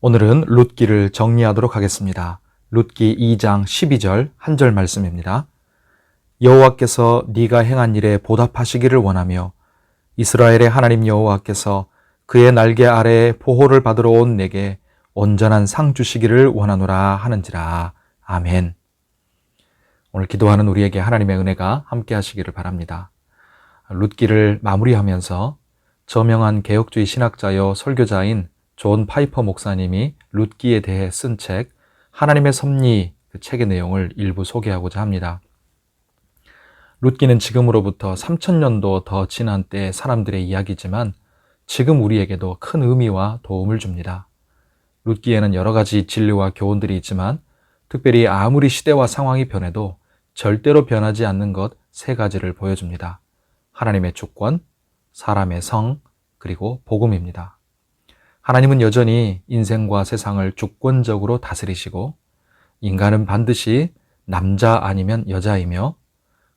오늘은 룻기를 정리하도록 하겠습니다. 룻기 2장 12절 한 절 말씀입니다. 여호와께서 네가 행한 일에 보답하시기를 원하며 이스라엘의 하나님 여호와께서 그의 날개 아래에 보호를 받으러 온 내게 온전한 상 주시기를 원하노라 하는지라. 아멘. 오늘 기도하는 우리에게 하나님의 은혜가 함께 하시기를 바랍니다. 룻기를 마무리하면서 저명한 개혁주의 신학자요 설교자인 존 파이퍼 목사님이 룻기에 대해 쓴 책 하나님의 섭리, 그 책의 내용을 일부 소개하고자 합니다. 룻기는 지금으로부터 3000년도 더 지난 때의 사람들의 이야기지만 지금 우리에게도 큰 의미와 도움을 줍니다. 룻기에는 여러 가지 진리와 교훈들이 있지만 특별히 아무리 시대와 상황이 변해도 절대로 변하지 않는 것 세 가지를 보여줍니다. 하나님의 주권, 사람의 성, 그리고 복음입니다. 하나님은 여전히 인생과 세상을 주권적으로 다스리시고 인간은 반드시 남자 아니면 여자이며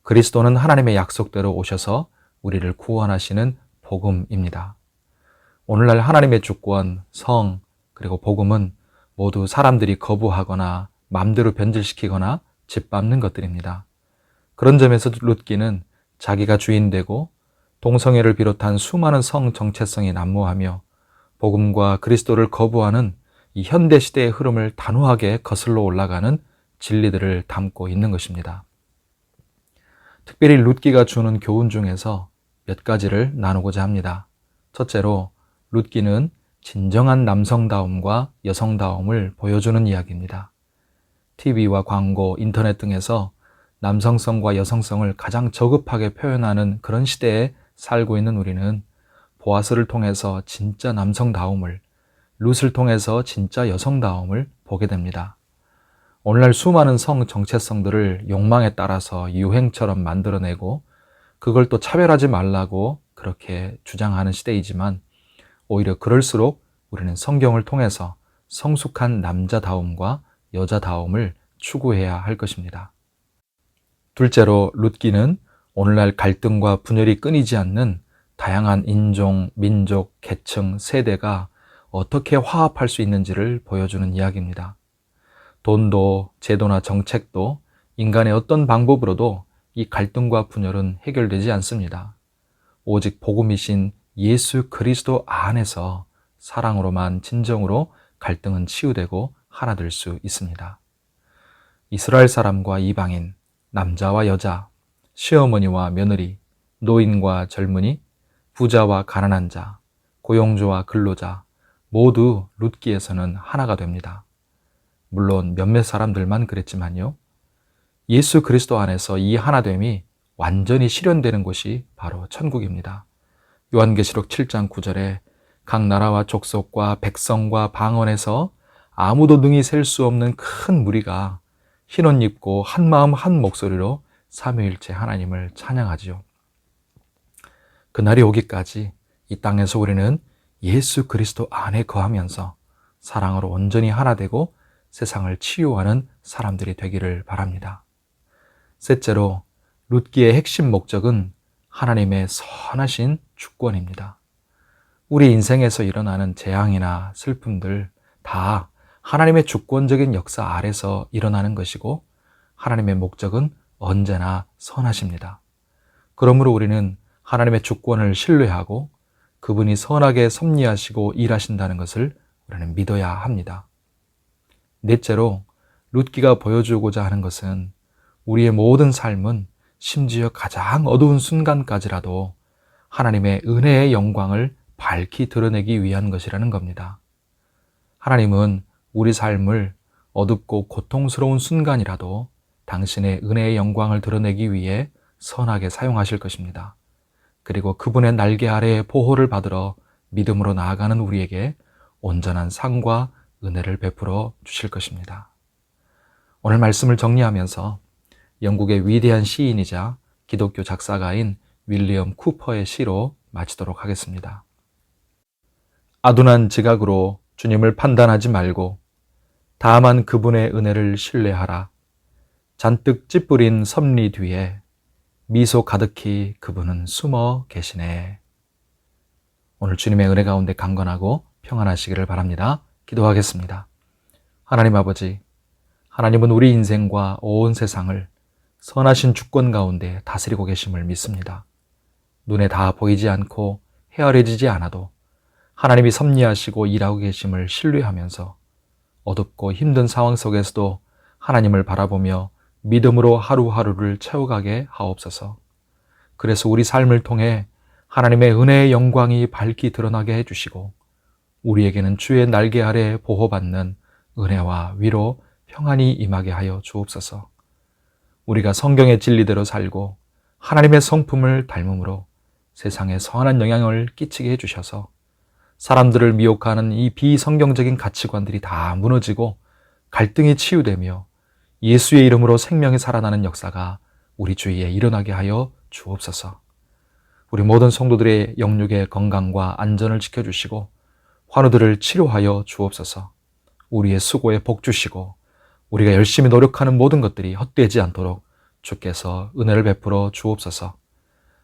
그리스도는 하나님의 약속대로 오셔서 우리를 구원하시는 복음입니다. 오늘날 하나님의 주권, 성, 그리고 복음은 모두 사람들이 거부하거나 마음대로 변질시키거나 짓밟는 것들입니다. 그런 점에서 룻기는 자기가 주인되고 동성애를 비롯한 수많은 성 정체성이 난무하며 복음과 그리스도를 거부하는 이 현대시대의 흐름을 단호하게 거슬러 올라가는 진리들을 담고 있는 것입니다. 특별히 룻기가 주는 교훈 중에서 몇 가지를 나누고자 합니다. 첫째로 룻기는 진정한 남성다움과 여성다움을 보여주는 이야기입니다. TV와 광고, 인터넷 등에서 남성성과 여성성을 가장 저급하게 표현하는 그런 시대에 살고 있는 우리는 보아스를 통해서 진짜 남성다움을, 룻을 통해서 진짜 여성다움을 보게 됩니다. 오늘날 수많은 성 정체성들을 욕망에 따라서 유행처럼 만들어내고 그걸 또 차별하지 말라고 그렇게 주장하는 시대이지만 오히려 그럴수록 우리는 성경을 통해서 성숙한 남자다움과 여자다움을 추구해야 할 것입니다. 둘째로 룻기는 오늘날 갈등과 분열이 끊이지 않는 다양한 인종, 민족, 계층, 세대가 어떻게 화합할 수 있는지를 보여주는 이야기입니다. 돈도, 제도나 정책도 인간의 어떤 방법으로도 이 갈등과 분열은 해결되지 않습니다. 오직 복음이신 예수 그리스도 안에서 사랑으로만 진정으로 갈등은 치유되고 하나 될 수 있습니다. 이스라엘 사람과 이방인, 남자와 여자, 시어머니와 며느리, 노인과 젊은이, 부자와 가난한 자, 고용주와 근로자 모두 룻기에서는 하나가 됩니다. 물론 몇몇 사람들만 그랬지만요. 예수 그리스도 안에서 이 하나됨이 완전히 실현되는 곳이 바로 천국입니다. 요한계시록 7장 9절에 각 나라와 족속과 백성과 방언에서 아무도 능히 셀 수 없는 큰 무리가 흰옷 입고 한 마음 한 목소리로 삼위일체 하나님을 찬양하지요. 그날이 오기까지 이 땅에서 우리는 예수 그리스도 안에 거하면서 사랑으로 온전히 하나 되고 세상을 치유하는 사람들이 되기를 바랍니다. 셋째로 룻기의 핵심 목적은 하나님의 선하신 주권입니다. 우리 인생에서 일어나는 재앙이나 슬픔들 다 하나님의 주권적인 역사 아래서 일어나는 것이고 하나님의 목적은 언제나 선하십니다. 그러므로 우리는 하나님의 주권을 신뢰하고 그분이 선하게 섭리하시고 일하신다는 것을 우리는 믿어야 합니다. 넷째로 룻기가 보여주고자 하는 것은 우리의 모든 삶은 심지어 가장 어두운 순간까지라도 하나님의 은혜의 영광을 밝히 드러내기 위한 것이라는 겁니다. 하나님은 우리 삶을 어둡고 고통스러운 순간이라도 당신의 은혜의 영광을 드러내기 위해 선하게 사용하실 것입니다. 그리고 그분의 날개 아래에 보호를 받으러 믿음으로 나아가는 우리에게 온전한 상과 은혜를 베풀어 주실 것입니다. 오늘 말씀을 정리하면서 영국의 위대한 시인이자 기독교 작사가인 윌리엄 쿠퍼의 시로 마치도록 하겠습니다. 아둔한 지각으로 주님을 판단하지 말고 다만 그분의 은혜를 신뢰하라. 잔뜩 찌푸린 섭리 뒤에 미소 가득히 그분은 숨어 계시네. 오늘 주님의 은혜 가운데 강건하고 평안하시기를 바랍니다. 기도하겠습니다. 하나님 아버지, 하나님은 우리 인생과 온 세상을 선하신 주권 가운데 다스리고 계심을 믿습니다. 눈에 다 보이지 않고 헤아려지지 않아도 하나님이 섭리하시고 일하고 계심을 신뢰하면서 어둡고 힘든 상황 속에서도 하나님을 바라보며 믿음으로 하루하루를 채워가게 하옵소서. 그래서 우리 삶을 통해 하나님의 은혜의 영광이 밝게 드러나게 해주시고 우리에게는 주의 날개 아래 보호받는 은혜와 위로 평안이 임하게 하여 주옵소서. 우리가 성경의 진리대로 살고 하나님의 성품을 닮음으로 세상에 선한 영향을 끼치게 해주셔서 사람들을 미혹하는 이 비성경적인 가치관들이 다 무너지고 갈등이 치유되며 예수의 이름으로 생명이 살아나는 역사가 우리 주위에 일어나게 하여 주옵소서. 우리 모든 성도들의 영육의 건강과 안전을 지켜주시고 환우들을 치료하여 주옵소서. 우리의 수고에 복 주시고 우리가 열심히 노력하는 모든 것들이 헛되지 않도록 주께서 은혜를 베풀어 주옵소서.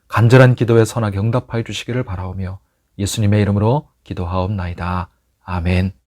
간절한 기도에 선하게 응답하여 주시기를 바라오며 예수님의 이름으로 기도하옵나이다. 아멘.